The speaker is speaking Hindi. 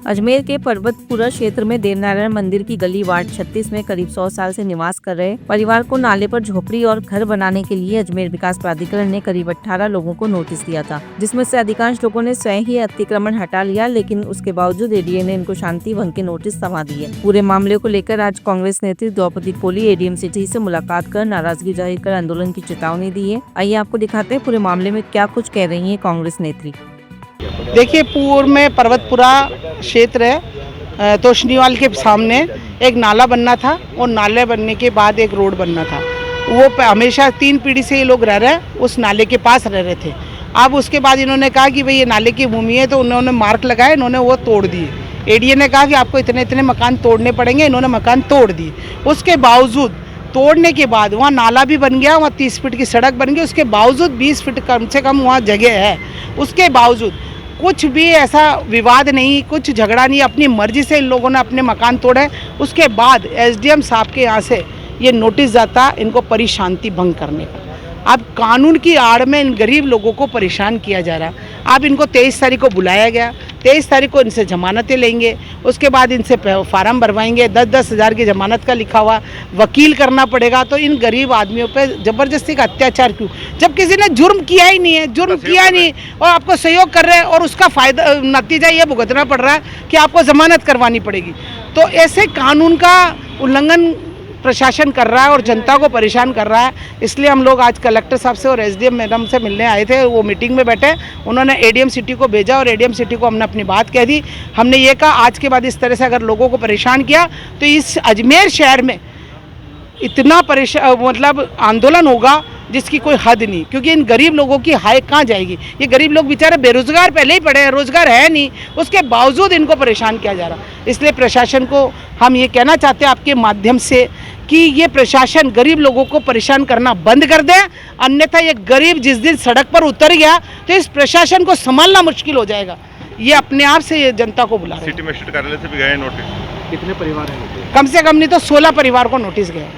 अजमेर के पर्वतपुरा क्षेत्र में देवनारायण मंदिर की गली वार्ड 36 में करीब 100 साल से निवास कर रहे परिवार को नाले पर झोपड़ी और घर बनाने के लिए अजमेर विकास प्राधिकरण ने करीब 18 लोगों को नोटिस दिया था, जिसमें से अधिकांश लोगों ने स्वयं ही अतिक्रमण हटा लिया, लेकिन उसके बावजूद एडीए ने इनको शांति भंग के नोटिस थमा दिए। पूरे मामले को लेकर आज कांग्रेस नेत्री द्रौपदी पोली एडीएम सिटी से मुलाकात कर नाराजगी जाहिर कर आंदोलन की चेतावनी दी है। आइए आपको दिखाते हैं पूरे मामले में क्या कुछ कह रही है कांग्रेस नेत्री। देखिए, पूर्व में पर्वतपुरा क्षेत्र है, तोशनीवाल के सामने एक नाला बनना था और नाले बनने के बाद एक रोड बनना था। वो हमेशा 3 पीढ़ी से ये लोग रह रहे हैं, उस नाले के पास रह रहे थे। अब उसके बाद इन्होंने कहा कि भाई ये नाले की भूमि है, तो उन्होंने मार्क लगाए, इन्होंने वो तोड़ दिए। एडीए ने कहा कि आपको इतने इतने मकान तोड़ने पड़ेंगे, इन्होंने मकान तोड़ दिए। उसके बावजूद तोड़ने के बाद वहाँ नाला भी बन गया, वहाँ 30 फीट की सड़क बन गई, उसके बावजूद 20 फीट कम से कम वहाँ जगह है। उसके बावजूद कुछ भी ऐसा विवाद नहीं, कुछ झगड़ा नहीं, अपनी मर्जी से इन लोगों ने अपने मकान तोड़े। उसके बाद एसडीएम साहब के यहाँ से ये नोटिस जाता इनको परिशांति भंग करने का। अब कानून की आड़ में इन गरीब लोगों को परेशान किया जा रहा। अब इनको 23 तारीख को बुलाया गया, 23 तारीख को इनसे जमानतें लेंगे, उसके बाद इनसे फार्म भरवाएंगे। 10-10 हज़ार की जमानत का लिखा हुआ वकील करना पड़ेगा। तो इन गरीब आदमियों पे ज़बरदस्ती का अत्याचार क्यों, जब किसी ने जुर्म किया ही नहीं है, जुर्म किया नहीं और आपको सहयोग कर रहे हैं और उसका फ़ायदा नतीजा ये भुगतना पड़ रहा है कि आपको ज़मानत करवानी पड़ेगी। तो ऐसे कानून का उल्लंघन प्रशासन कर रहा है और जनता को परेशान कर रहा है। इसलिए हम लोग आज कलेक्टर साहब से और एसडीएम मैडम से मिलने आए थे। वो मीटिंग में बैठे, उन्होंने एडीएम सिटी को भेजा और एडीएम सिटी को हमने अपनी बात कह दी। हमने ये कहा आज के बाद इस तरह से अगर लोगों को परेशान किया तो इस अजमेर शहर में इतना मतलब आंदोलन होगा जिसकी कोई हद नहीं, क्योंकि इन गरीब लोगों की हाय कहाँ जाएगी। ये गरीब लोग बेचारे बेरोजगार पहले ही पड़े हैं, रोजगार है नहीं, उसके बावजूद इनको परेशान किया जा रहा। इसलिए प्रशासन को हम ये कहना चाहते हैं आपके माध्यम से कि ये प्रशासन गरीब लोगों को परेशान करना बंद कर दे, अन्यथा ये गरीब जिस दिन सड़क पर उतर गया तो इस प्रशासन को संभालना मुश्किल हो जाएगा। ये अपने आप से ये जनता को बुला रहे हैं। सिटी मजिस्ट्रेट कार्यालय से भी गए नोटिस? कितने परिवार हैं? कम से कम नहीं तो 16 परिवार को नोटिस गया।